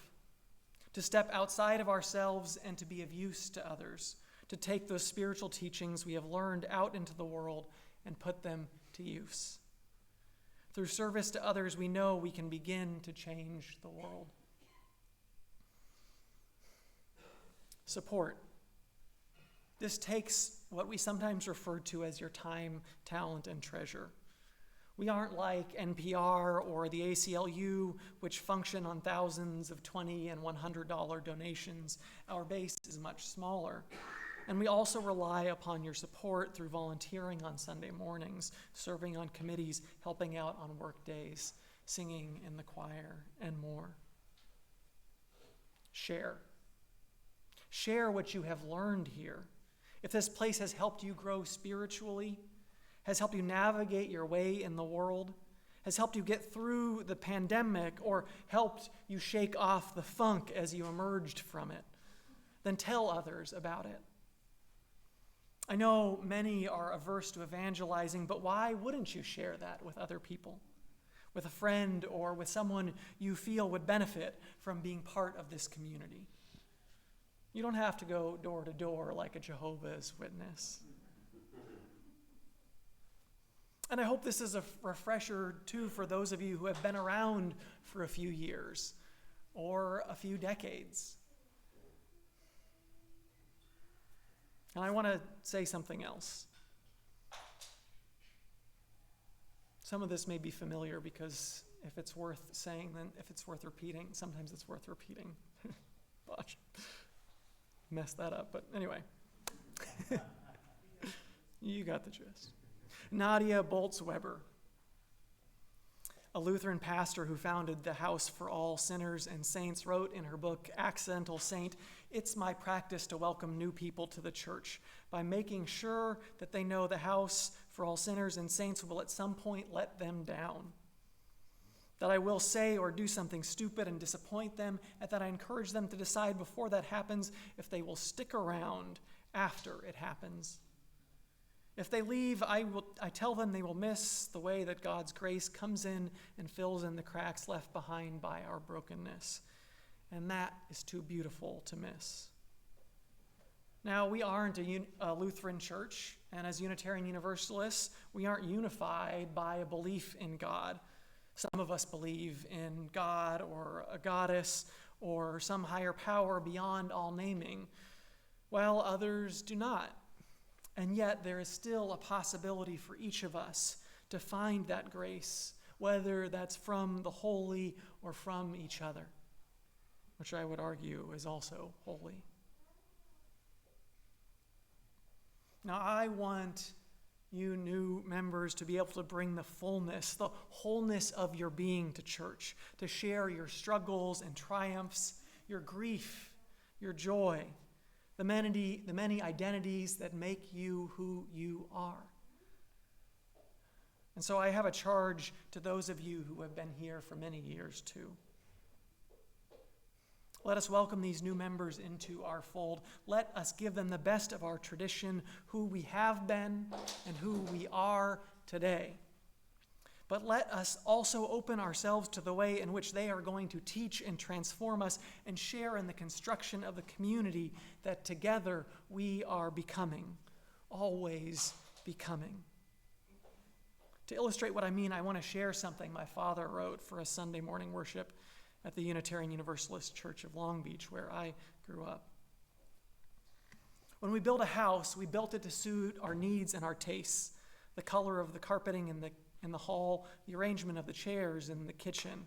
To step outside of ourselves and to be of use to others. To take those spiritual teachings we have learned out into the world and put them to use. Through service to others, we know we can begin to change the world. Support. This takes what we sometimes refer to as your time, talent, and treasure. We aren't like NPR or the ACLU, which function on thousands of $20 and $100 donations. Our base is much smaller. And we also rely upon your support through volunteering on Sunday mornings, serving on committees, helping out on work days, singing in the choir, and more. Share. Share what you have learned here. If this place has helped you grow spiritually, has helped you navigate your way in the world, has helped you get through the pandemic, or helped you shake off the funk as you emerged from it, then tell others about it. I know many are averse to evangelizing, but why wouldn't you share that with other people? With a friend or with someone you feel would benefit from being part of this community? You don't have to go door to door like a Jehovah's Witness. And I hope this is a refresher, too, for those of you who have been around for a few years or a few decades. And I want to say something else. Some of this may be familiar because if it's worth saying, then if it's worth repeating, sometimes it's worth repeating. Gosh. Messed that up, but anyway. You got the gist. Nadia Bolz-Weber, a Lutheran pastor who founded the House for All Sinners and Saints, wrote in her book, Accidental Saint, "It's my practice to welcome new people to the church by making sure that they know the House for All Sinners and Saints will at some point let them down. That I will say or do something stupid and disappoint them, and that I encourage them to decide before that happens if they will stick around after it happens. If they leave, I tell them they will miss the way that God's grace comes in and fills in the cracks left behind by our brokenness. And that is too beautiful to miss." Now, we aren't a Lutheran church, and as Unitarian Universalists, we aren't unified by a belief in God. Some of us believe in God or a goddess or some higher power beyond all naming, while others do not. And yet there is still a possibility for each of us to find that grace, whether that's from the holy or from each other, which I would argue is also holy. Now, I want you new members to be able to bring the fullness, the wholeness of your being to church, to share your struggles and triumphs, your grief, your joy, the many identities that make you who you are. And so I have a charge to those of you who have been here for many years too. Let us welcome these new members into our fold. Let us give them the best of our tradition, who we have been and who we are today. But let us also open ourselves to the way in which they are going to teach and transform us and share in the construction of the community that together we are becoming, always becoming. To illustrate what I mean, I want to share something my father wrote for a Sunday morning worship at the Unitarian Universalist Church of Long Beach, where I grew up. When we built a house, we built it to suit our needs and our tastes, the color of the carpeting in the hall, the arrangement of the chairs in the kitchen,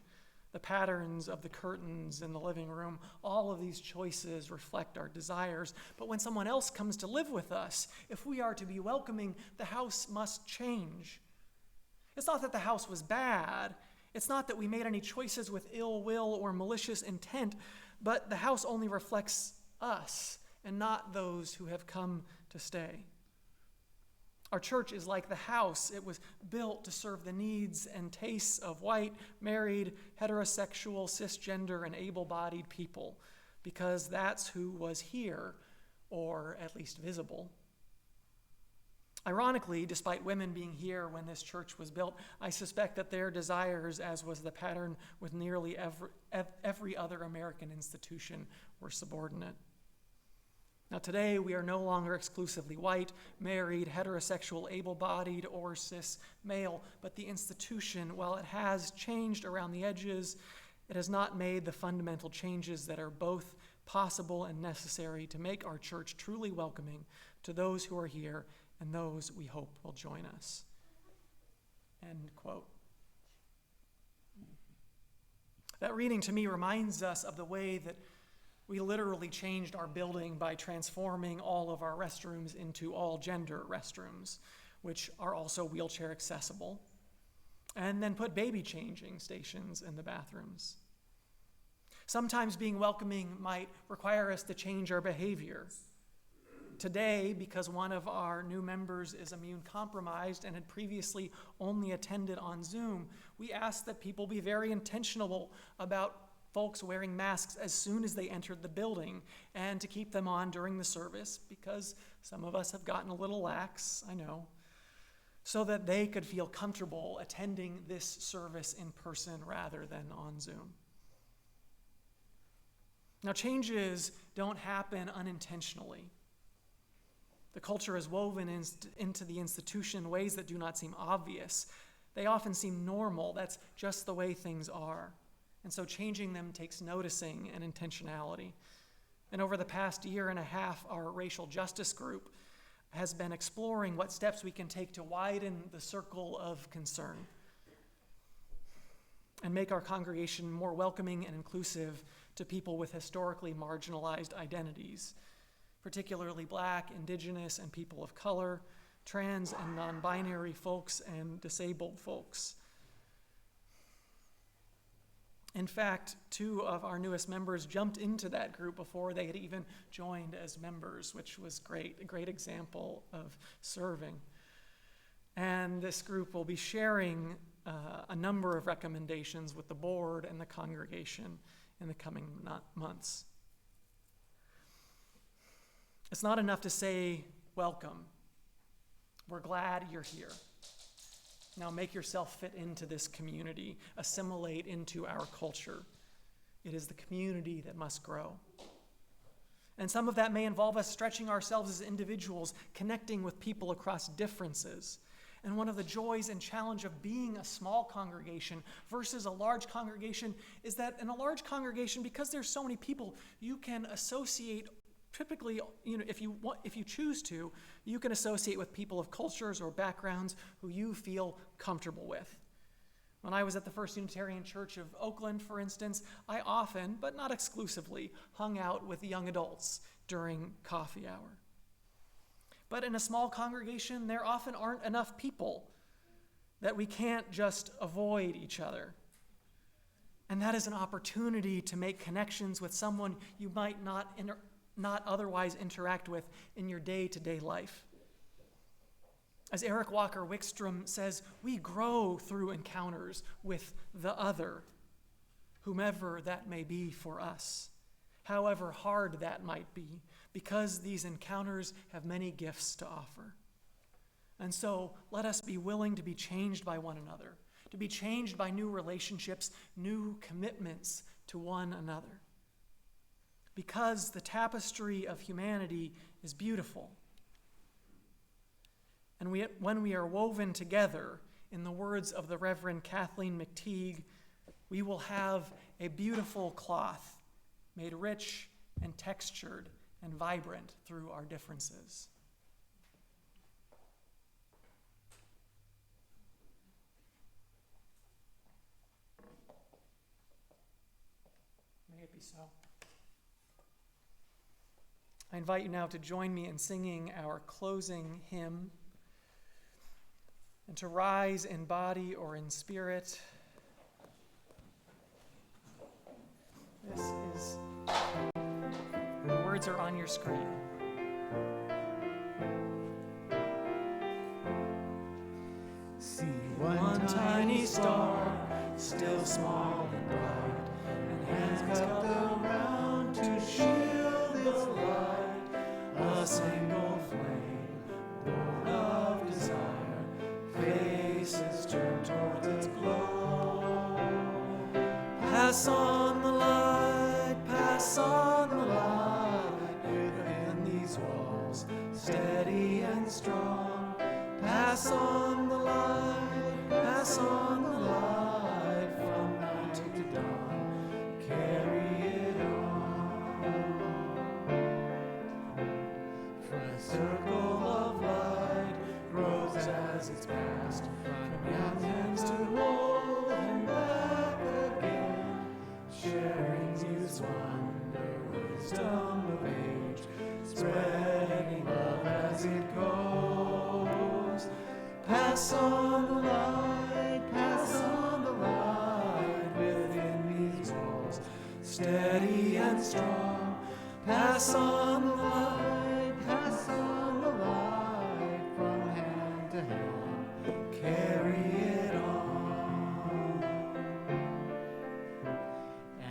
the patterns of the curtains in the living room, all of these choices reflect our desires. But when someone else comes to live with us, if we are to be welcoming, the house must change. It's not that the house was bad. It's not that we made any choices with ill will or malicious intent, but the house only reflects us and not those who have come to stay. Our church is like the house. It was built to serve the needs and tastes of white, married, heterosexual, cisgender, and able-bodied people, because that's who was here, or at least visible. Ironically, despite women being here when this church was built, I suspect that their desires, as was the pattern with nearly every other American institution, were subordinate. Now today, we are no longer exclusively white, married, heterosexual, able-bodied, or cis male, but the institution, while it has changed around the edges, it has not made the fundamental changes that are both possible and necessary to make our church truly welcoming to those who are here and those we hope will join us. End quote. That reading to me reminds us of the way that we literally changed our building by transforming all of our restrooms into all-gender restrooms, which are also wheelchair accessible, and then put baby changing stations in the bathrooms. Sometimes being welcoming might require us to change our behavior. Today, because one of our new members is immune compromised and had previously only attended on Zoom, we ask that people be very intentional about folks wearing masks as soon as they entered the building, and to keep them on during the service, because some of us have gotten a little lax, I know, so that they could feel comfortable attending this service in person rather than on Zoom. Now, changes don't happen unintentionally. The culture is woven into the institution in ways that do not seem obvious. They often seem normal. That's just the way things are. And so changing them takes noticing and intentionality. And over the past year and a half, our racial justice group has been exploring what steps we can take to widen the circle of concern and make our congregation more welcoming and inclusive to people with historically marginalized identities, particularly Black, Indigenous, and people of color, trans and non-binary folks, and disabled folks. In fact, 2 of our newest members jumped into that group before they had even joined as members, which was great, a great example of serving. And this group will be sharing a number of recommendations with the board and the congregation in the coming months. It's not enough to say, welcome. We're glad you're here. Now make yourself fit into this community, assimilate into our culture. It is the community that must grow. And some of that may involve us stretching ourselves as individuals, connecting with people across differences. And one of the joys and challenge of being a small congregation versus a large congregation is that in a large congregation, because there's so many people, you can associate. Typically, if you choose to, you can associate with people of cultures or backgrounds who you feel comfortable with. When I was at the First Unitarian Church of Oakland, for instance, I often, but not exclusively, hung out with young adults during coffee hour. But in a small congregation, there often aren't enough people that we can't just avoid each other. And that is an opportunity to make connections with someone you might not otherwise interact with in your day-to-day life. As Eric Walker Wickstrom says, we grow through encounters with the other, whomever that may be for us, however hard that might be, because these encounters have many gifts to offer. And so let us be willing to be changed by one another, to be changed by new relationships, new commitments to one another. Because the tapestry of humanity is beautiful. And when we are woven together, in the words of the Reverend Kathleen McTeague, we will have a beautiful cloth made rich and textured and vibrant through our differences. it be so. I invite you now to join me in singing our closing hymn and to rise in body or in spirit. The words are on your screen. See One tiny star, still small and bright, and hands cupped around to shield its light. A single flame, born of desire, faces turned towards its glow. Pass on the light, pass on the light, within these walls, steady and strong. Pass on the light, pass on the light, from night to dawn, carry it on. For a circle of light grows as it's passed, from young hands to old and back again, sharing youth's wonder, wisdom of age, spreading love as it goes. Pass on the light, pass on the light, within these walls, steady and strong. Pass on the light, pass on the light, from hand to hand, carry it on.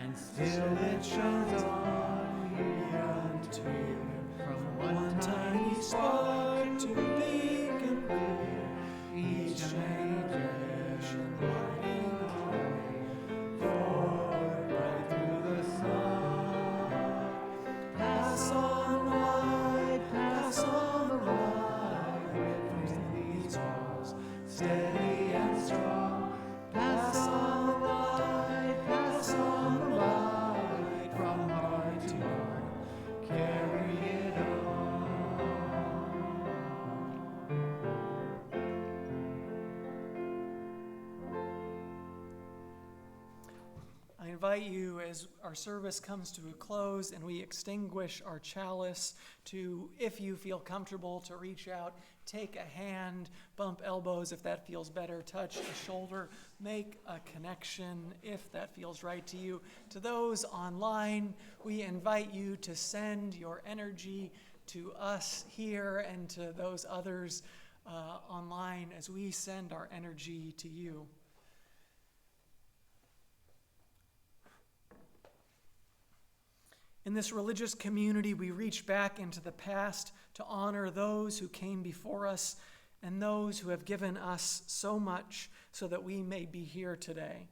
And still it shines on, year unto year, from one tiny spark to beacon clear, each generation lighting the way, forward right through the sun. Pass on the light, pass on the light, within these walls, steady and strong. Pass on the light, pass on the light, from heart to heart, carry it on. I invite you, as our service comes to a close and we extinguish our chalice, to, if you feel comfortable, to reach out, take a hand, bump elbows if that feels better, touch a shoulder, make a connection if that feels right to you. To those online, we invite you to send your energy to us here and to those others online as we send our energy to you. In this religious community, we reach back into the past to honor those who came before us and those who have given us so much so that we may be here today.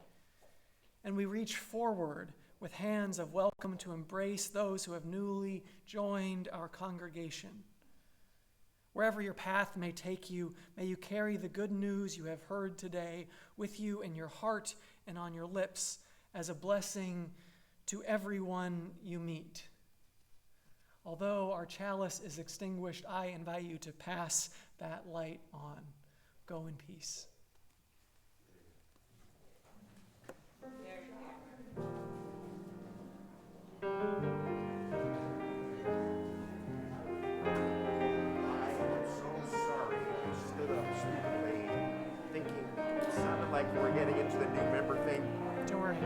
And we reach forward with hands of welcome to embrace those who have newly joined our congregation. Wherever your path may take you, may you carry the good news you have heard today with you in your heart and on your lips as a blessing to everyone you meet. Although our chalice is extinguished, I invite you to pass that light on. Go in peace. I am so sorry I stood up stupidly, thinking it sounded like we were getting into the new member thing. Don't worry.